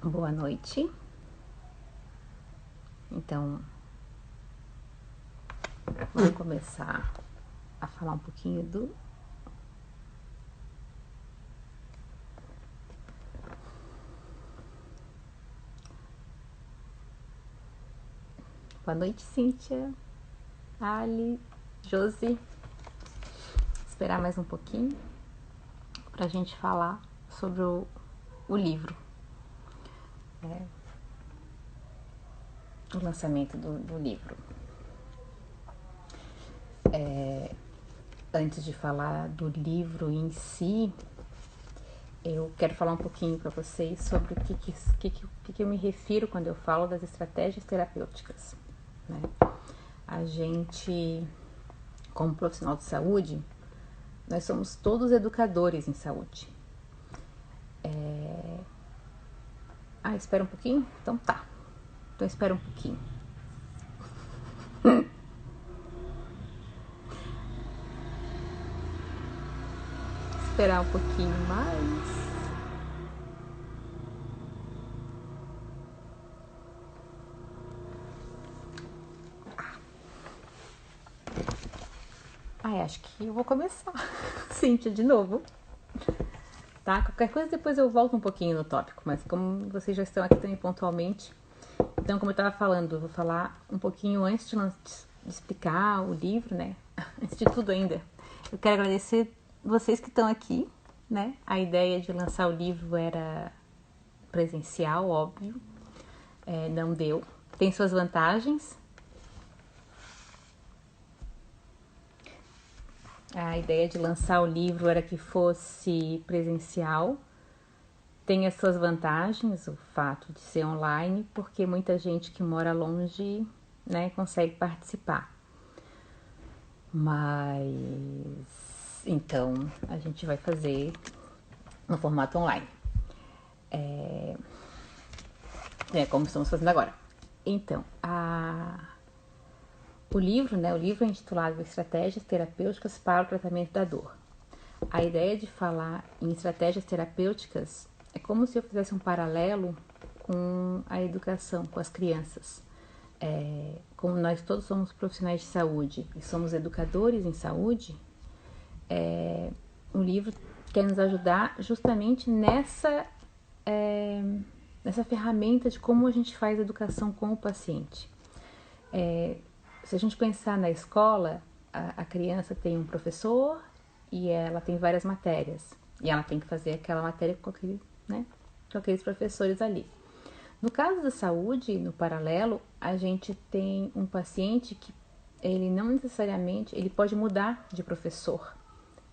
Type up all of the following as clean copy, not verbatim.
Boa noite. Então, vamos começar a falar um pouquinho do Boa noite, Cíntia, Ali, Josi. Esperar mais um pouquinho pra gente falar sobre o livro. O lançamento do livro. Antes de falar do livro em si, eu quero falar um pouquinho para vocês sobre o que eu me refiro quando eu falo das estratégias terapêuticas. Né? A gente, como profissional de saúde, nós somos todos educadores em saúde. Espera um pouquinho? Então tá. Então espera um pouquinho. Esperar um pouquinho mais. Acho que eu vou começar. Cíntia, de novo. Tá? Qualquer coisa depois eu volto um pouquinho no tópico, mas como vocês já estão aqui também pontualmente, então como eu estava falando, eu vou falar um pouquinho antes de explicar o livro, né? Antes de tudo ainda, eu quero agradecer vocês que estão aqui, né? A ideia de lançar o livro era presencial, óbvio, não deu. Tem suas vantagens. A ideia de lançar o livro era que fosse presencial. Tem as suas vantagens, o fato de ser online, porque muita gente que mora longe, né, consegue participar. Mas então a gente vai fazer no formato online. Como estamos fazendo agora. Então, o livro é intitulado Estratégias Terapêuticas para o Tratamento da Dor. A ideia de falar em estratégias terapêuticas é como se eu fizesse um paralelo com a educação, com as crianças. Como nós todos somos profissionais de saúde e somos educadores em saúde, o livro quer nos ajudar justamente nessa ferramenta de como a gente faz educação com o paciente. Se a gente pensar na escola, a criança tem um professor e ela tem várias matérias. E ela tem que fazer aquela matéria com aqueles professores ali. No caso da saúde, no paralelo, a gente tem um paciente que ele não necessariamente, ele pode mudar de professor,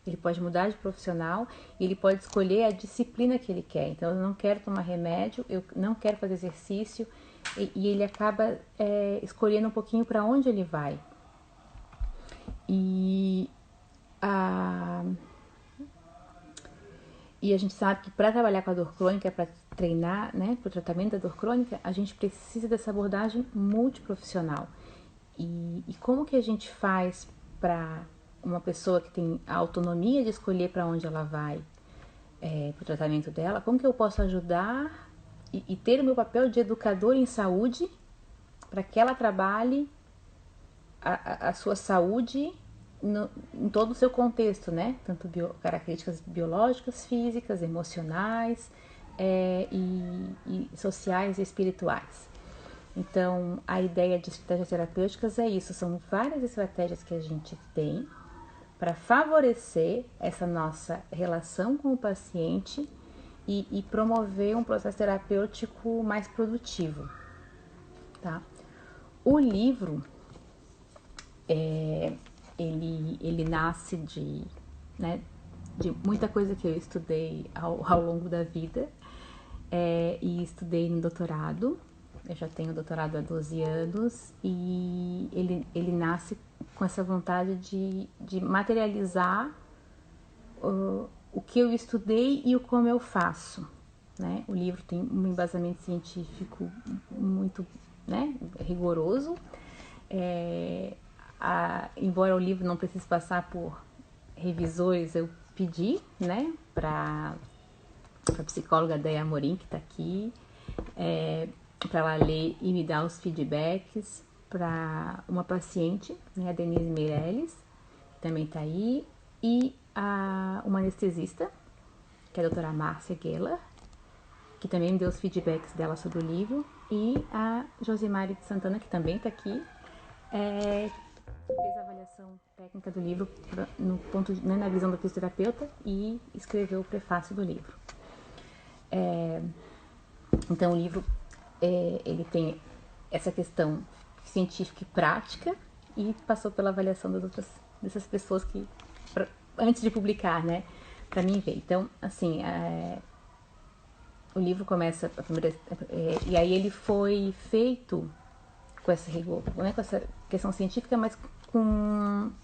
ele pode mudar de profissional e ele pode escolher a disciplina que ele quer. Então, eu não quero tomar remédio, eu não quero fazer exercício e ele acaba escolhendo um pouquinho para onde ele vai. E a gente sabe que para trabalhar com a dor crônica, para treinar, né, para o tratamento da dor crônica, a gente precisa dessa abordagem multiprofissional. E como que a gente faz para uma pessoa que tem a autonomia de escolher para onde ela vai para o tratamento dela, como que eu posso ajudar e ter o meu papel de educador em saúde para que ela trabalhe a sua saúde em todo o seu contexto, né? Tanto características biológicas, físicas, emocionais e sociais e espirituais. Então, a ideia de estratégias terapêuticas é isso, são várias estratégias que a gente tem para favorecer essa nossa relação com o paciente e promover um processo terapêutico mais produtivo, tá? O livro, ele nasce de muita coisa que eu estudei ao longo da vida e estudei no doutorado. Eu já tenho doutorado há 12 anos e ele nasce com essa vontade de materializar o que eu estudei e o como eu faço. Né? O livro tem um embasamento científico muito rigoroso. Embora o livro não precise passar por revisores, eu pedi, né, para a psicóloga Deia Amorim, que está aqui, para ela ler e me dar os feedbacks, para uma paciente, né, a Denise Meirelles, que também está aí, e uma anestesista, que é a doutora Márcia Geller, que também me deu os feedbacks dela sobre o livro, e a Josimari de Santana, que também está aqui, que fez a avaliação técnica do livro né, na visão do fisioterapeuta e escreveu o prefácio do livro. Então o livro ele tem essa questão científica e prática e passou pela avaliação dessas pessoas que antes de publicar, né, para mim ver. Então, assim, o livro começa e aí ele foi feito com essa rigor, né, com essa questão científica, mas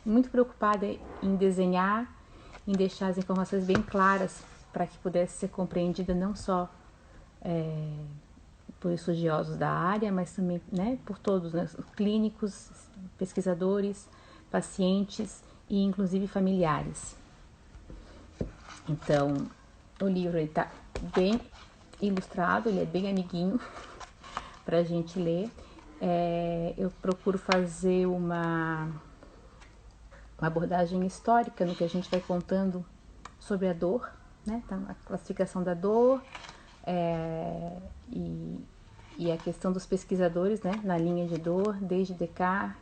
muito preocupada em desenhar, em deixar as informações bem claras para que pudesse ser compreendida não só por estudiosos da área, mas também, né, por todos, né, clínicos, pesquisadores, pacientes e inclusive familiares. Então, o livro está bem ilustrado, ele é bem amiguinho para a gente ler. Eu procuro fazer uma abordagem histórica no que a gente vai contando sobre a dor, né? Então, a classificação da dor e a questão dos pesquisadores, né? Na linha de dor, desde Descartes,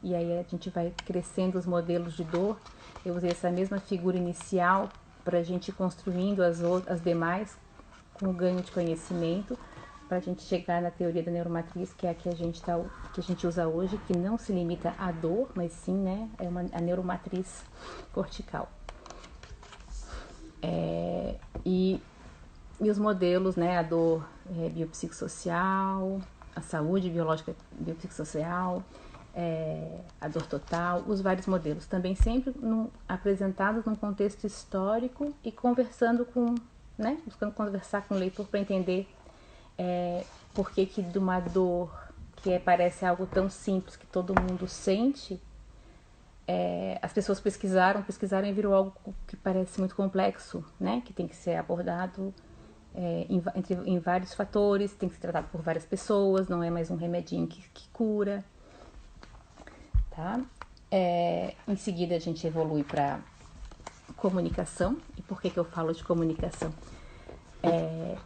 e aí a gente vai crescendo os modelos de dor. Eu usei essa mesma figura inicial para a gente ir construindo as demais com o ganho de conhecimento, para a gente chegar na teoria da neuromatriz, que é a que a gente usa hoje, que não se limita à dor, mas sim, né, a neuromatriz cortical. E os modelos, né, a dor biopsicossocial, a saúde biológica biopsicossocial, a dor total, os vários modelos, também sempre apresentados num contexto histórico e conversando buscando conversar com o leitor para entender por que de uma dor que parece algo tão simples que todo mundo sente, as pessoas pesquisaram e virou algo que parece muito complexo, né? Que tem que ser abordado em vários fatores, tem que ser tratado por várias pessoas, não é mais um remedinho que cura, tá? Em seguida a gente evolui para comunicação. E por que eu falo de comunicação?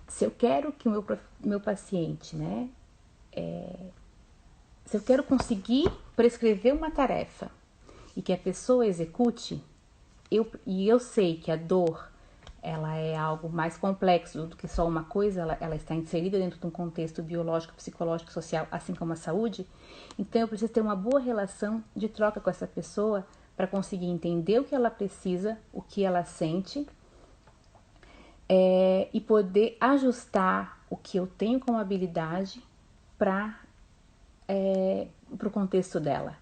Se eu quero que o meu paciente, né, se eu quero conseguir prescrever uma tarefa e que a pessoa execute, eu sei que a dor ela é algo mais complexo do que só uma coisa, ela está inserida dentro de um contexto biológico, psicológico, social, assim como a saúde, então eu preciso ter uma boa relação de troca com essa pessoa para conseguir entender o que ela precisa, o que ela sente, e poder ajustar o que eu tenho como habilidade para o contexto dela.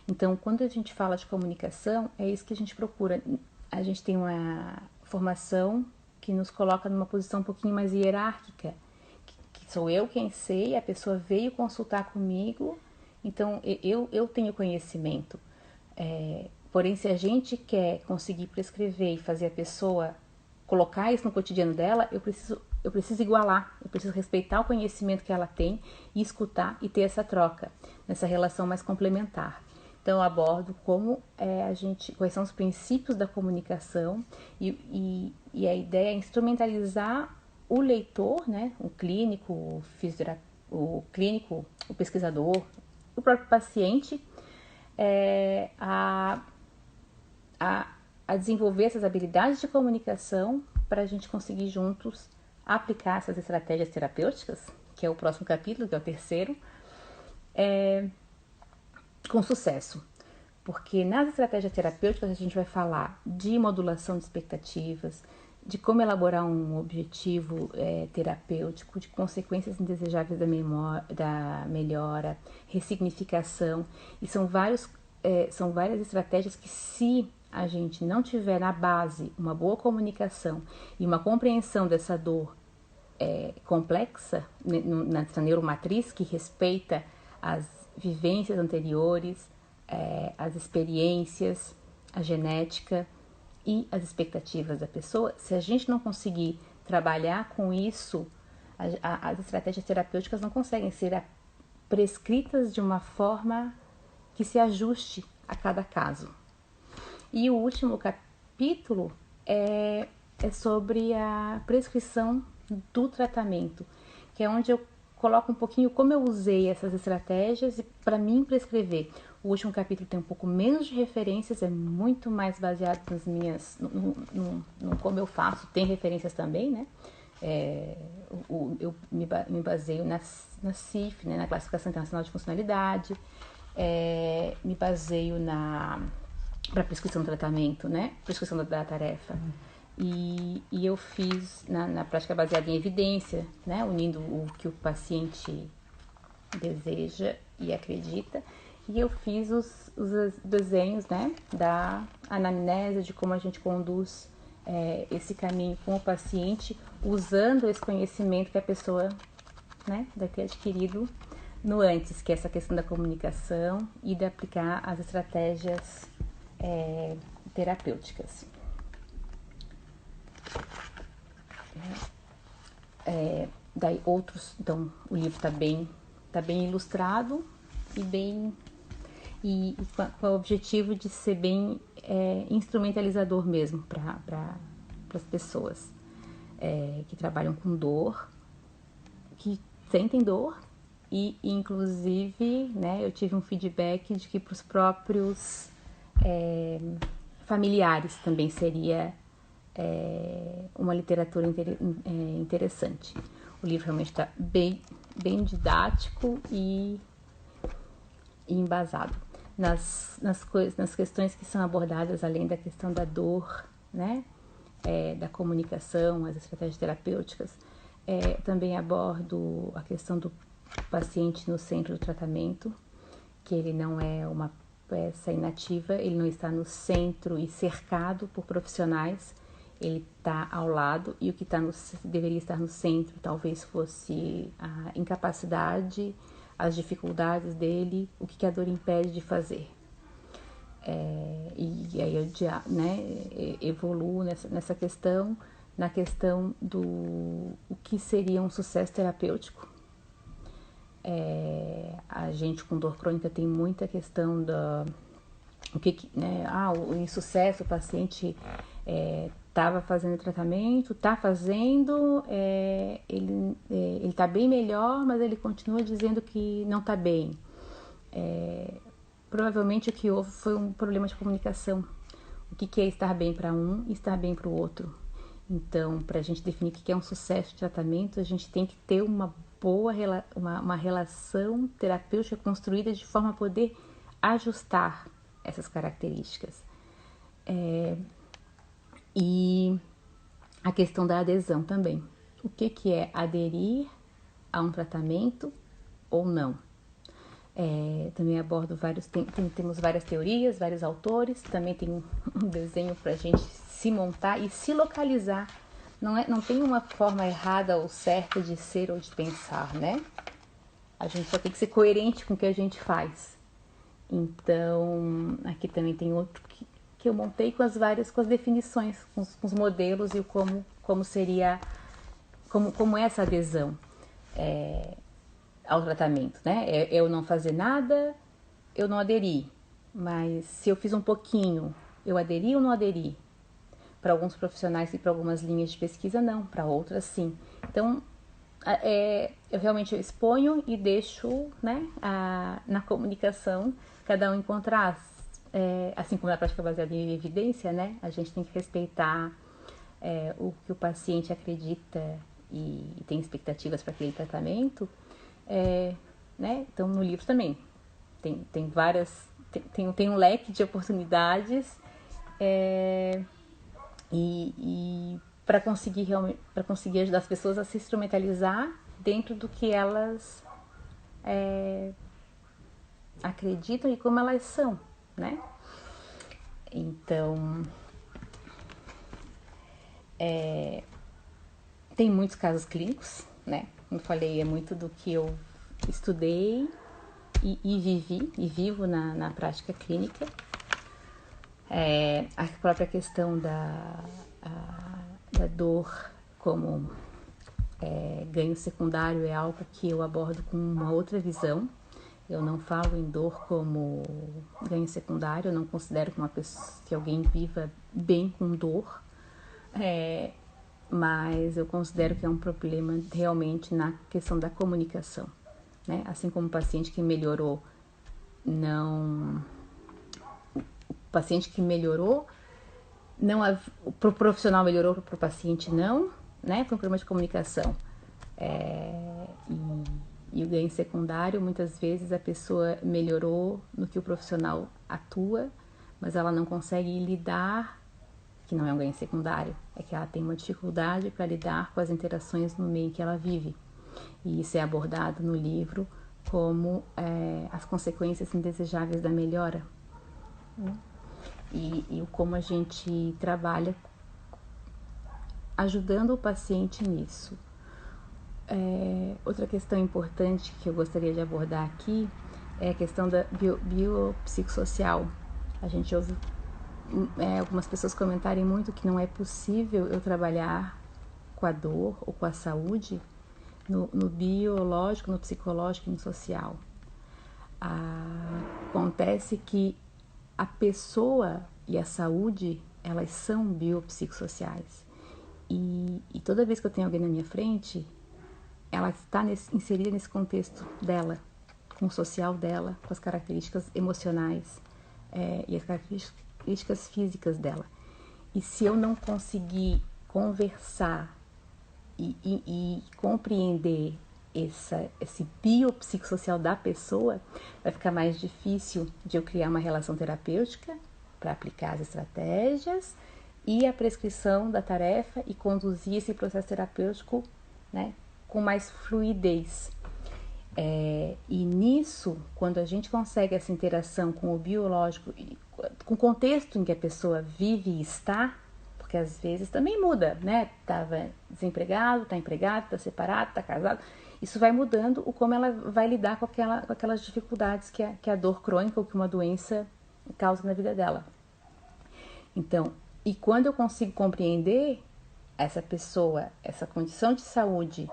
Então, quando a gente fala de comunicação, é isso que a gente procura. A gente tem uma formação que nos coloca numa posição um pouquinho mais hierárquica, que sou eu quem sei, a pessoa veio consultar comigo, então eu tenho conhecimento. Porém, se a gente quer conseguir prescrever e fazer a pessoa colocar isso no cotidiano dela, eu preciso igualar, eu preciso respeitar o conhecimento que ela tem e escutar e ter essa troca, nessa relação mais complementar. Então eu abordo quais são os princípios da comunicação e a ideia é instrumentalizar o leitor, né, o clínico, o pesquisador, o próprio paciente, a desenvolver essas habilidades de comunicação para a gente conseguir juntos aplicar essas estratégias terapêuticas, que é o próximo capítulo, que é o terceiro, com sucesso. Porque nas estratégias terapêuticas a gente vai falar de modulação de expectativas, de como elaborar um objetivo terapêutico, de consequências indesejáveis da melhora, ressignificação, e são várias estratégias que, se a gente não tiver na base uma boa comunicação e uma compreensão dessa dor complexa, nessa neuromatriz que respeita as vivências anteriores, as experiências, a genética e as expectativas da pessoa, se a gente não conseguir trabalhar com isso As estratégias terapêuticas não conseguem ser prescritas de uma forma que se ajuste a cada caso. E o último capítulo é sobre a prescrição do tratamento, que é onde eu coloco um pouquinho como eu usei essas estratégias para mim prescrever. O último capítulo tem um pouco menos de referências, é muito mais baseado nas minhas, no como eu faço, tem referências também, né? Eu me baseio na CIF, né, na Classificação Internacional de Funcionalidade, me baseio para prescrição do tratamento, né, prescrição da tarefa. E eu fiz na prática baseada em evidência, né, unindo o que o paciente deseja e acredita. E eu fiz os desenhos, né, da anamnese, de como a gente conduz esse caminho com o paciente, usando esse conhecimento que a pessoa, né, deve ter adquirido no antes, que é essa questão da comunicação e de aplicar as estratégias terapêuticas. Daí outros, então o livro está bem ilustrado e com o objetivo de ser bem instrumentalizador mesmo para as pessoas que trabalham com dor, que sentem dor e inclusive, né, eu tive um feedback de que para os próprios familiares também seria uma literatura interessante. O livro realmente está bem didático e embasado nas questões que são abordadas, além da questão da dor, né, da comunicação, as estratégias terapêuticas. Também abordo a questão do paciente no centro do tratamento, que ele não é uma peça inativa, ele não está no centro e cercado por profissionais, ele está ao lado, e o que deveria estar no centro talvez fosse a incapacidade, as dificuldades dele, o que a dor impede de fazer. E aí eu evoluo nessa questão, na questão do o que seria um sucesso terapêutico. A gente com dor crônica tem muita questão o insucesso, o paciente estava fazendo tratamento, está fazendo, ele está bem melhor, mas ele continua dizendo que não está bem. Provavelmente o que houve foi um problema de comunicação. O que é estar bem para um e estar bem para o outro. Então, para a gente definir o que é um sucesso de tratamento, a gente tem que ter uma boa uma relação terapêutica construída de forma a poder ajustar essas características. E a questão da adesão também. O que é aderir a um tratamento ou não? Também abordo temos várias teorias, vários autores, também tem um desenho para a gente se montar e se localizar. Não tem uma forma errada ou certa de ser ou de pensar, né? A gente só tem que ser coerente com o que a gente faz. Então, aqui também tem outro que eu montei com as definições, com os modelos e como seria, como é essa adesão ao tratamento, né? Eu não fazer nada, eu não aderi. Mas se eu fiz um pouquinho, eu aderi ou não aderi? Para alguns profissionais e para algumas linhas de pesquisa, não. Para outras, sim. Então, eu realmente exponho e deixo, né, na comunicação cada um encontrar, assim como na prática baseada em evidência, né? A gente tem que respeitar o que o paciente acredita e tem expectativas para aquele tratamento. Né? Então no livro também tem várias, tem um leque de oportunidades e para conseguir ajudar as pessoas a se instrumentalizar dentro do que elas acreditam e como elas são, né? Então tem muitos casos clínicos, né? Como eu falei, é muito do que eu estudei e vivi e vivo na prática clínica. A própria questão da dor como Ganho secundário é algo que eu abordo com uma outra visão. Eu não falo em dor como ganho secundário, eu não considero que alguém viva bem com dor, mas eu considero que é um problema realmente na questão da comunicação, né? Assim como o paciente que melhorou, pro profissional melhorou, pro paciente não, né? Foi um problema de comunicação. E o ganho secundário, muitas vezes a pessoa melhorou no que o profissional atua, mas ela não consegue lidar, que não é um ganho secundário, é que ela tem uma dificuldade para lidar com as interações no meio em que ela vive. E isso é abordado no livro como as consequências indesejáveis da melhora. E como a gente trabalha ajudando o paciente nisso. Outra questão importante que eu gostaria de abordar aqui é a questão da biopsicossocial. A gente ouve algumas pessoas comentarem muito que não é possível eu trabalhar com a dor ou com a saúde no biológico, no psicológico e no social. Acontece que a pessoa e a saúde, elas são biopsicossociais. E toda vez que eu tenho alguém na minha frente, ela está inserida nesse contexto dela, com o social dela, com as características emocionais e as características físicas dela. E se eu não conseguir conversar e compreender esse biopsicossocial da pessoa, vai ficar mais difícil de eu criar uma relação terapêutica para aplicar as estratégias e a prescrição da tarefa e conduzir esse processo terapêutico, né, com mais fluidez. E nisso, quando a gente consegue essa interação com o biológico, com o contexto em que a pessoa vive e está, porque às vezes também muda, né? Estava desempregado, está empregado, está separado, está casado. Isso vai mudando o como ela vai lidar com aquelas dificuldades que a dor crônica ou que uma doença causa na vida dela. Então, e quando eu consigo compreender essa pessoa, essa condição de saúde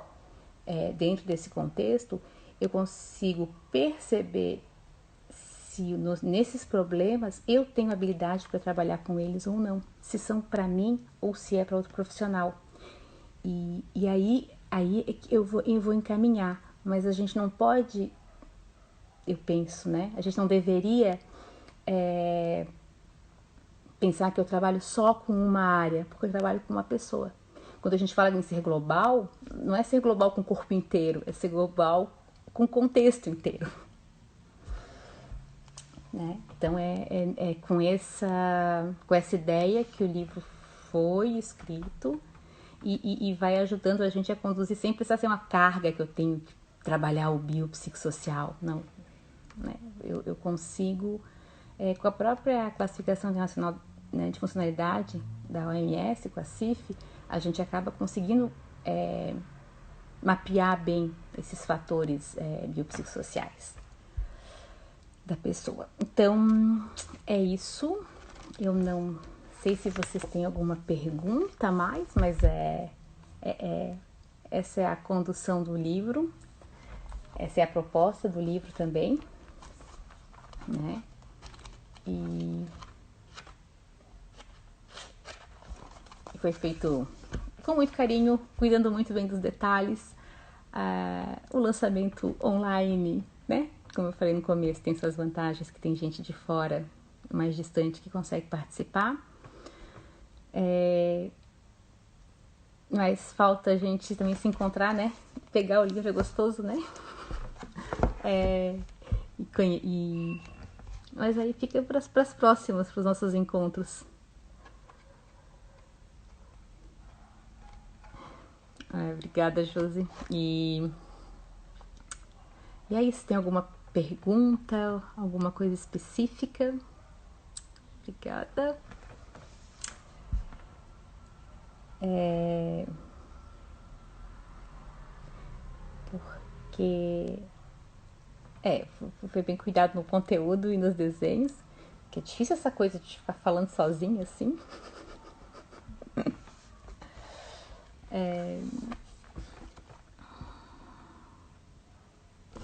dentro desse contexto, eu consigo perceber se nesses problemas eu tenho habilidade para trabalhar com eles ou não, se são para mim ou se é para outro profissional. E aí é que eu vou encaminhar, mas a gente não pode, eu penso, né? A gente não deveria pensar que eu trabalho só com uma área, porque eu trabalho com uma pessoa. Quando a gente fala em ser global, não é ser global com o corpo inteiro, é ser global com o contexto inteiro. Né? Então é com essa ideia que o livro foi escrito e vai ajudando a gente a conduzir sem precisar ser uma carga que eu tenho que trabalhar o biopsicossocial. Não. Né? Eu consigo, com a própria classificação internacional, né, de funcionalidade da OMS, com a CIF, a gente acaba conseguindo mapear bem esses fatores biopsicossociais da pessoa. Então, é isso. Eu não sei se vocês têm alguma pergunta a mais, mas essa é a condução do livro. Essa é a proposta do livro também, né? E foi feito com muito carinho, cuidando muito bem dos detalhes. O lançamento online, né? Como eu falei no começo, tem suas vantagens, que tem gente de fora, mais distante, que consegue participar. Mas falta a gente também se encontrar, né? Pegar o livro é gostoso, né? Mas aí fica para as próximas, para os nossos encontros. Obrigada, Josi. E aí, se tem alguma pergunta, alguma coisa específica? Obrigada. Porque foi bem cuidado no conteúdo e nos desenhos, que é difícil essa coisa de ficar falando sozinha assim.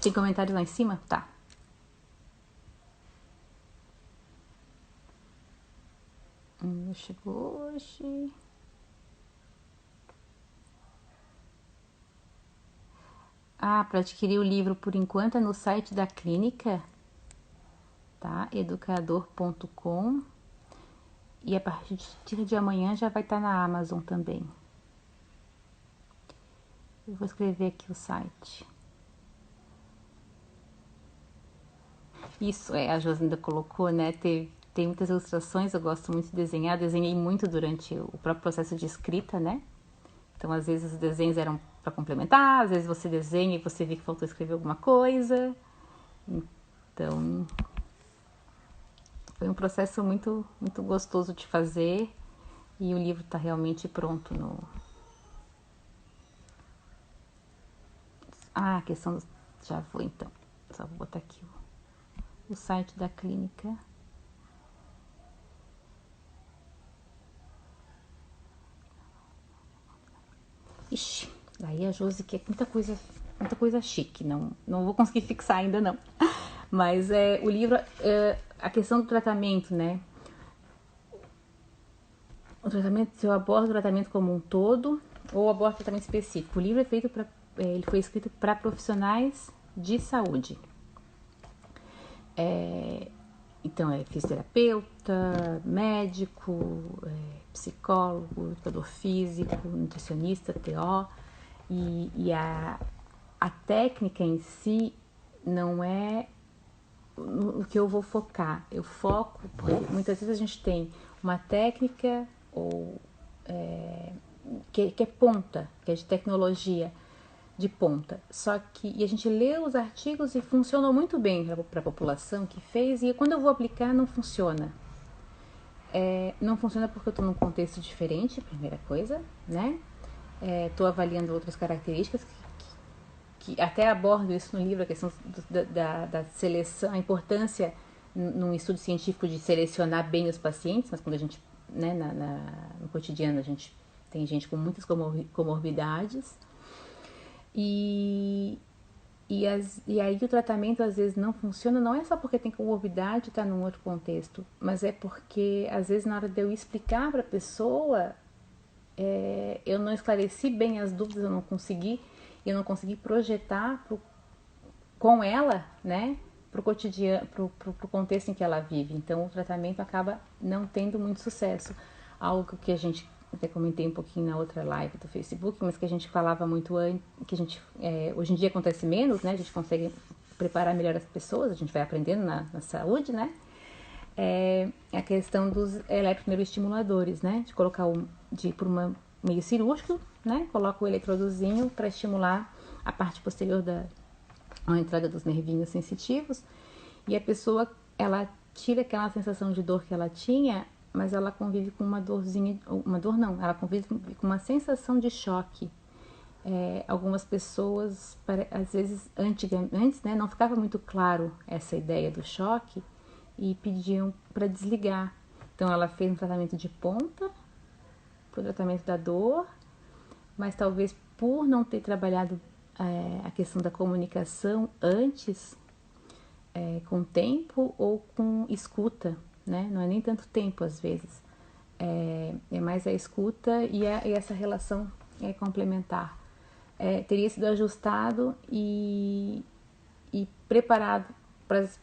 Tem comentários lá em cima? Tá. Chegou hoje. Para adquirir o livro por enquanto é no site da clínica, tá? Educador.com. E a partir de amanhã já vai estar na Amazon também. Eu vou escrever aqui o site. Isso, a Josinda colocou, né? Tem muitas ilustrações, eu gosto muito de desenhar. Desenhei muito durante o próprio processo de escrita, né? Então, às vezes, os desenhos eram para complementar, às vezes você desenha e você vê que faltou escrever alguma coisa. Então, foi um processo muito, muito gostoso de fazer e o livro está realmente pronto no... a questão do... já vou então, só vou botar aqui o site da clínica. Ixi, daí a Josi quer muita coisa chique, não vou conseguir fixar ainda não. Mas o livro, a questão do tratamento, né? O tratamento, se eu abordo o tratamento como um todo ou abordo o tratamento específico. O livro é feito ele foi escrito para profissionais de saúde. Então é fisioterapeuta, médico, psicólogo, educador físico, nutricionista, TO. E a técnica em si não é o que eu vou focar. Eu foco, porque muitas vezes a gente tem uma técnica ou que é ponta, que é de tecnologia de ponta. Só que e a gente lê os artigos e funcionou muito bem para a população que fez, e quando eu vou aplicar não funciona. Não funciona porque eu estou num contexto diferente, primeira coisa, né? Estou avaliando outras características que até abordo isso no livro, a questão da seleção, a importância num estudo científico de selecionar bem os pacientes, mas quando a gente, né, no cotidiano a gente tem gente com muitas comorbidades e aí o tratamento às vezes não funciona, não é só porque tem comorbidade e está num outro contexto, mas é porque às vezes na hora de eu explicar para a pessoa, eu não esclareci bem as dúvidas, eu não consegui projetar com ela, né, pro cotidiano, pro contexto em que ela vive. Então o tratamento acaba não tendo muito sucesso. Algo que a gente até comentei um pouquinho na outra live do Facebook, mas que a gente falava muito antes, que a gente hoje em dia acontece menos, né? A gente consegue preparar melhor as pessoas, a gente vai aprendendo na saúde, né? É a questão dos eletroneuroestimuladores, né? De colocar de ir por meio cirúrgico, né? Coloca o eletrodozinho para estimular a parte posterior a entrada dos nervinhos sensitivos, e a pessoa, ela tira aquela sensação de dor que ela tinha, mas ela convive com uma dorzinha, uma dor não, ela convive com uma sensação de choque. Algumas pessoas, às vezes, antes, né, não ficava muito claro essa ideia do choque e pediam para desligar. Então ela fez um tratamento de ponta para o tratamento da dor, mas talvez por não ter trabalhado a questão da comunicação antes, com tempo ou com escuta, né? Não é nem tanto tempo às vezes, é mais a escuta e essa relação complementar. Teria sido ajustado e preparado para as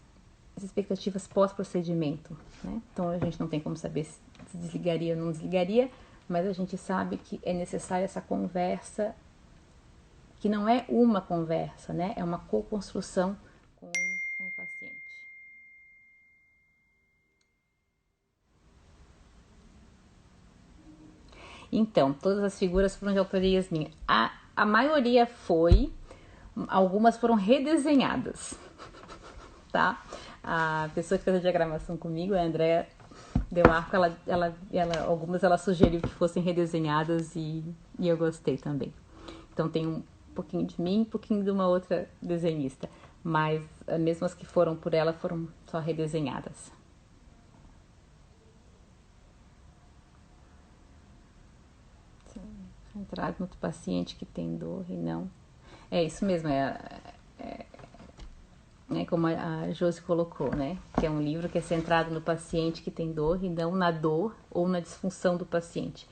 expectativas pós-procedimento, né? Então a gente não tem como saber se desligaria ou não desligaria, mas a gente sabe que é necessária essa conversa, que não é uma conversa, né? É uma co-construção com o paciente. Então, todas as figuras foram de autorias minhas. A maioria foi, algumas foram redesenhadas, tá? A pessoa que fez a diagramação comigo, a Andréa Demarco, algumas ela sugeriu que fossem redesenhadas e eu gostei também. Então tem um pouquinho de mim, um pouquinho de uma outra desenhista, mas mesmo as que foram por ela foram só redesenhadas. Centrado no paciente que tem dor e não. É isso mesmo, né, como a Josi colocou, né, que é um livro que é centrado no paciente que tem dor e não na dor ou na disfunção do paciente.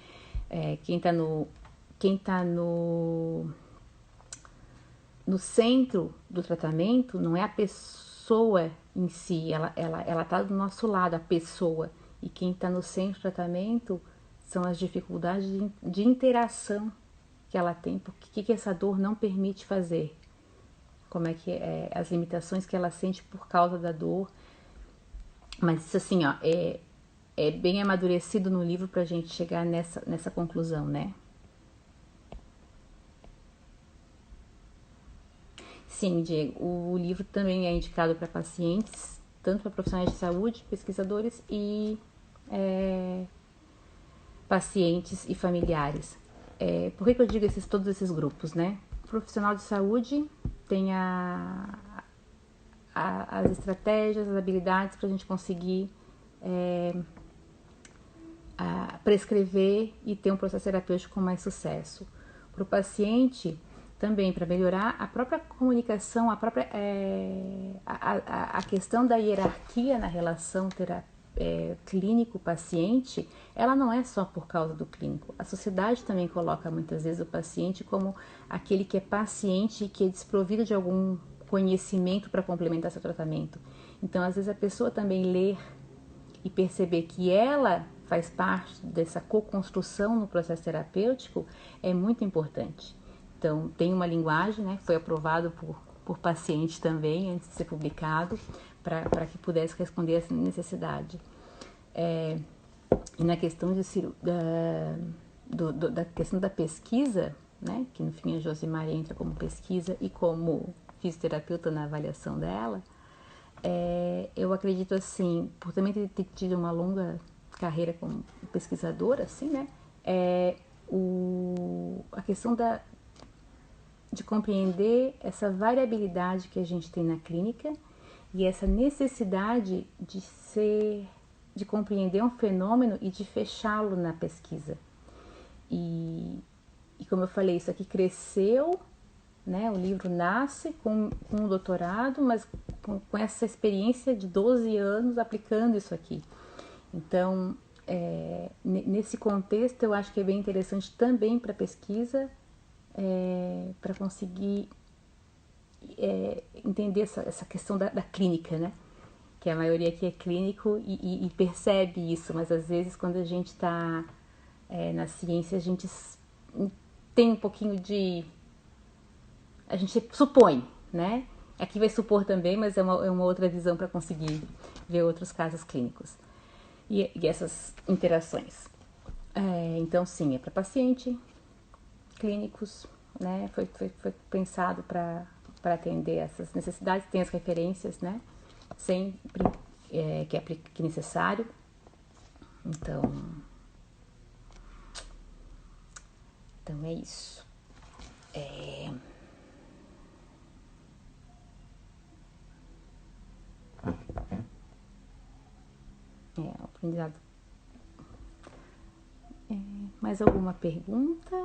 Quem tá no centro do tratamento não é a pessoa em si, ela tá do nosso lado, a pessoa. E quem está no centro do tratamento são as dificuldades de interação que ela tem, porque que essa dor não permite fazer. Como é que é, as limitações que ela sente por causa da dor. Mas isso assim, ó, é bem amadurecido no livro pra gente chegar nessa conclusão, né? Sim, Diego, o livro também é indicado para pacientes, tanto para profissionais de saúde, pesquisadores e pacientes e familiares. Por que eu digo todos esses grupos, né? O profissional de saúde tem as estratégias, as habilidades para a gente conseguir prescrever e ter um processo terapêutico com mais sucesso. Para o paciente, também para melhorar a própria comunicação, a questão da hierarquia na relação clínico-paciente, ela não é só por causa do clínico. A sociedade também coloca muitas vezes o paciente como aquele que é paciente e que é desprovido de algum conhecimento para complementar seu tratamento. Então, às vezes, a pessoa também ler e perceber que ela faz parte dessa co-construção no processo terapêutico é muito importante. Então, tem uma linguagem, né, que foi aprovado por paciente também, antes de ser publicado, para que pudesse responder essa necessidade. E na questão da questão da pesquisa, né, que no fim a Josimar entra como pesquisa e como fisioterapeuta na avaliação dela, eu acredito assim, por também ter tido uma longa carreira como pesquisadora, assim, né, a questão de compreender essa variabilidade que a gente tem na clínica e essa necessidade de compreender um fenômeno e de fechá-lo na pesquisa. E como eu falei, isso aqui cresceu, né? O livro nasce com um doutorado, mas com essa experiência de 12 anos aplicando isso aqui. Então, nesse contexto, eu acho que é bem interessante também para pesquisa, para conseguir entender essa questão da clínica, né? Que a maioria aqui é clínico e percebe isso, mas às vezes quando a gente está na ciência, a gente tem um pouquinho a gente supõe, né? Aqui vai supor também, mas é uma outra visão para conseguir ver outros casos clínicos e essas interações. Então, sim, é para paciente, clínicos, né? Foi pensado para atender essas necessidades, tem as referências, né? Sempre que é necessário. Então é isso. Aprendizado. Mais alguma pergunta?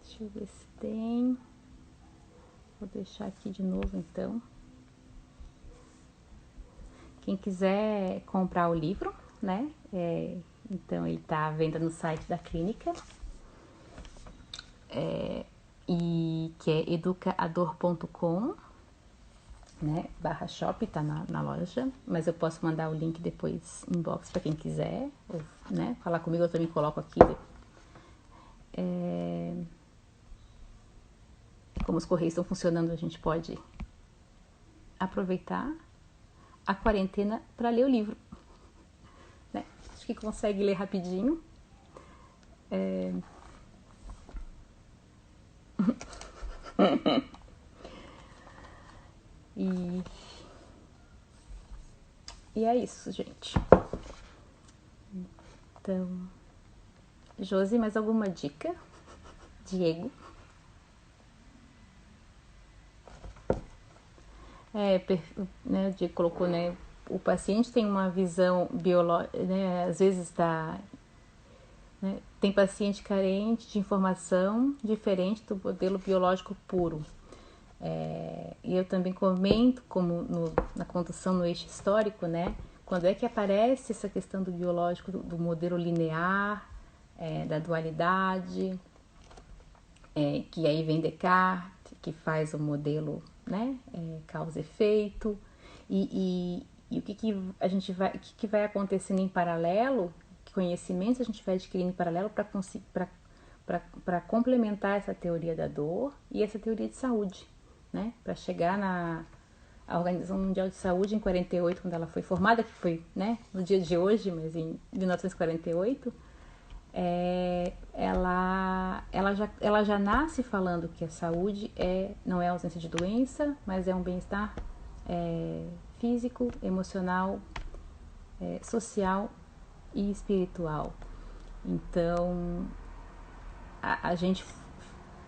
Deixa eu ver se tem. Vou deixar aqui de novo, então. Quem quiser comprar o livro, né? Então, ele está à venda no site da clínica. E que é educaador.com, né? /shop, tá na loja. Mas eu posso mandar o link depois inbox para quem quiser. Ou, né? Falar comigo, eu também coloco aqui. Como os correios estão funcionando, a gente pode aproveitar a quarentena para ler o livro, né? Acho que consegue ler rapidinho. E é isso, gente. Então, Josi, mais alguma dica? Diego? Né, o Diego colocou, né? O paciente tem uma visão biológica, né? Às vezes né, tem paciente carente de informação diferente do modelo biológico puro. E eu também comento, como na condução no eixo histórico, né? Quando é que aparece essa questão do biológico, do modelo linear, da dualidade, que aí vem Descartes, que faz o modelo, né? Causa e efeito, e o que a gente vai, o que vai acontecendo em paralelo, que conhecimentos a gente vai adquirindo em paralelo para complementar essa teoria da dor e essa teoria de saúde, né? Para chegar na Organização Mundial de Saúde em 48, quando ela foi formada, que foi, né, no dia de hoje, mas em 1948, ela já nasce falando que a saúde não é ausência de doença, mas é um bem-estar físico, emocional, social e espiritual. Então, a gente,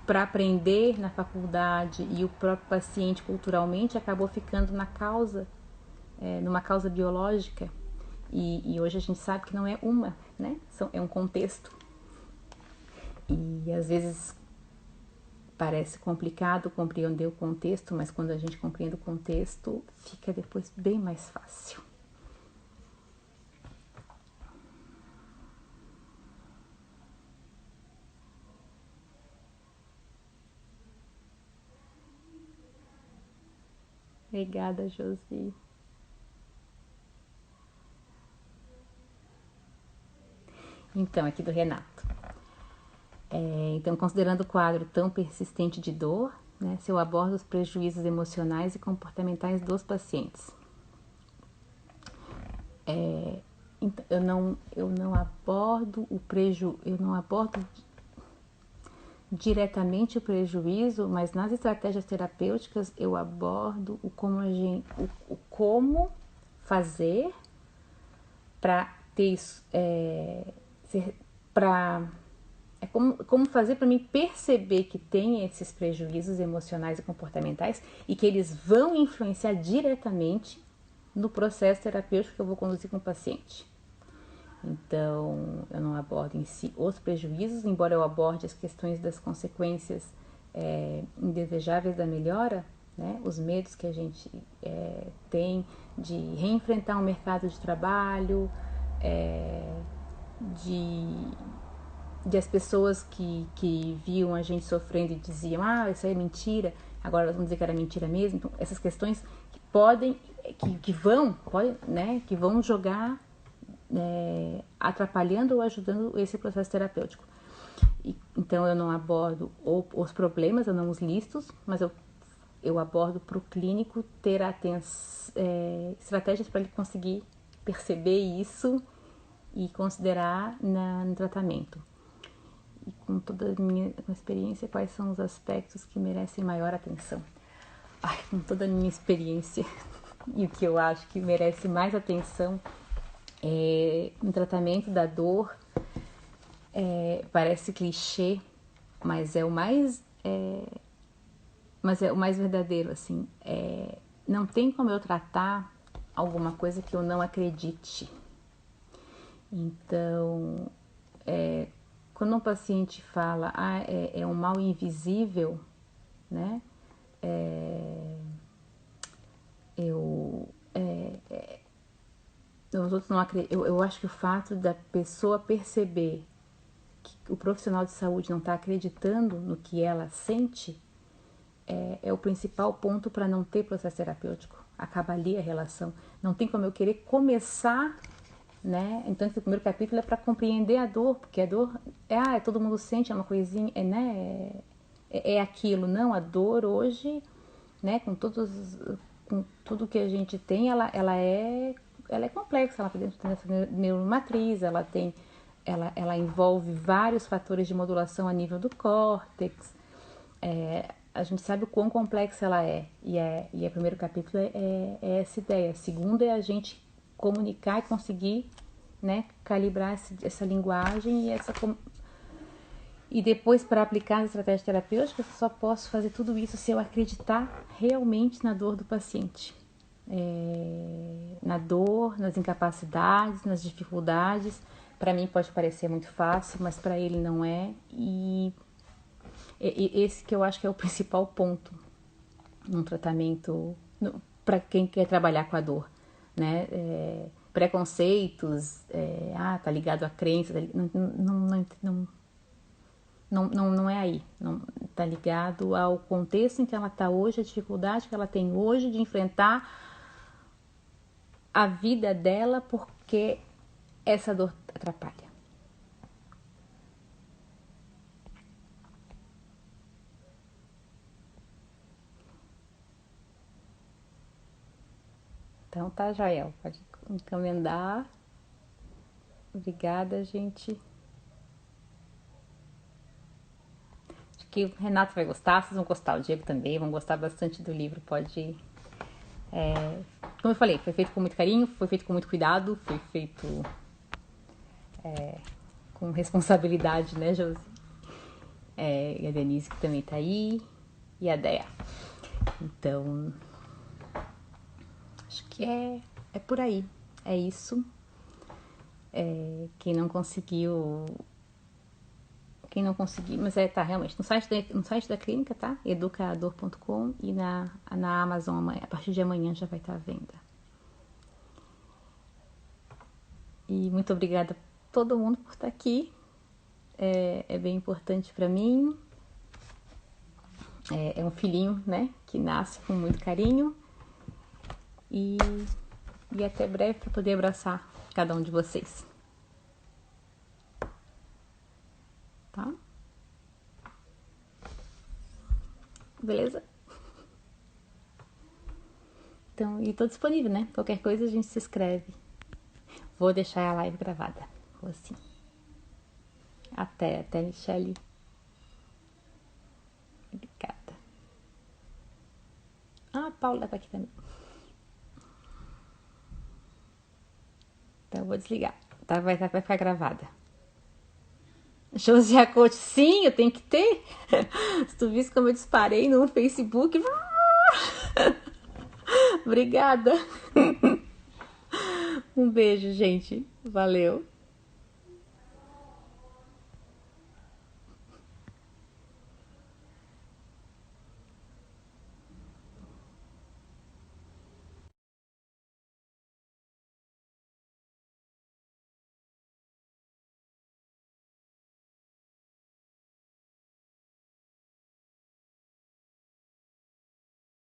para aprender na faculdade, e o próprio paciente culturalmente acabou ficando numa causa biológica, e hoje a gente sabe que não é uma, né? É um contexto, e às vezes parece complicado compreender o contexto, mas quando a gente compreende o contexto, fica depois bem mais fácil. Obrigada, Josi. Então, aqui do Renato. Então, considerando o quadro tão persistente de dor, né, se eu abordo os prejuízos emocionais e comportamentais dos pacientes. Então, eu não abordo diretamente o prejuízo, mas nas estratégias terapêuticas eu abordo o como fazer para ter isso, como fazer para mim perceber que tem esses prejuízos emocionais e comportamentais e que eles vão influenciar diretamente no processo terapêutico que eu vou conduzir com o paciente. Então, eu não abordo em si os prejuízos, embora eu aborde as questões das consequências indesejáveis da melhora, né? Os medos que a gente tem de reenfrentar um mercado de trabalho, de as pessoas que viam a gente sofrendo e diziam, isso aí é mentira, agora vamos dizer que era mentira mesmo. Então, essas questões que vão jogar, atrapalhando ou ajudando esse processo terapêutico. Então, eu não abordo os problemas, eu não os listo, mas eu abordo para o clínico ter estratégias para ele conseguir perceber isso e considerar no tratamento. E com toda a minha experiência, quais são os aspectos que merecem maior atenção? Com toda a minha experiência, e o que eu acho que merece mais atenção no tratamento da dor, parece clichê, mas é o mais verdadeiro, assim. Não tem como eu tratar alguma coisa que eu não acredite. Então, quando um paciente fala, é um mal invisível, né? Os outros não acreditam. Eu acho que o fato da pessoa perceber que o profissional de saúde não está acreditando no que ela sente é o principal ponto para não ter processo terapêutico. Acaba ali a relação. Não tem como eu querer começar, né? Então, o primeiro capítulo é para compreender a dor, porque a dor todo mundo sente, é uma coisinha, né? É aquilo. Não, a dor hoje, né? Com tudo que a gente tem, ela é complexa. Ela tem essa neuromatriz, ela envolve vários fatores de modulação a nível do córtex. A gente sabe o quão complexa ela é. E o primeiro capítulo é essa ideia. O segundo é a gente comunicar e conseguir, né, calibrar essa linguagem e depois, para aplicar as estratégias terapêuticas, eu só posso fazer tudo isso se eu acreditar realmente na dor do paciente. Na dor, nas incapacidades, nas dificuldades. Para mim pode parecer muito fácil, mas para ele não é. E esse que eu acho que é o principal ponto. num tratamento para quem quer trabalhar com a dor, né? Preconceitos, tá ligado à crença, não é aí. Não, tá ligado ao contexto em que ela tá hoje, a dificuldade que ela tem hoje de enfrentar a vida dela porque essa dor atrapalha. Então tá, Jael, pode encomendar. Obrigada, gente. Acho que o Renato vai gostar, vocês vão gostar, o Diego também, vão gostar bastante do livro. Pode. Como eu falei, foi feito com muito carinho, foi feito com muito cuidado, foi feito com responsabilidade, né, Josi? E a Denise que também tá aí, e a Dea. Então, acho que é por aí. É isso. Quem não conseguiu, mas tá realmente no site da clínica, tá? educador.com e na Amazon a partir de amanhã já vai estar à venda. E muito obrigada a todo mundo por estar aqui. É bem importante para mim. É um filhinho, né? Que nasce com muito carinho. E até breve para poder abraçar cada um de vocês. Tá? Beleza? Então, e tô disponível, né? Qualquer coisa a gente se inscreve. Vou deixar a live gravada. Vou assim. Até, Michele. Obrigada. A Paula tá aqui também. Então eu vou desligar. Tá? Vai ficar gravada. Josia Coach, sim, eu tenho que ter. Se tu visse como eu disparei no Facebook. Obrigada. Um beijo, gente. Valeu.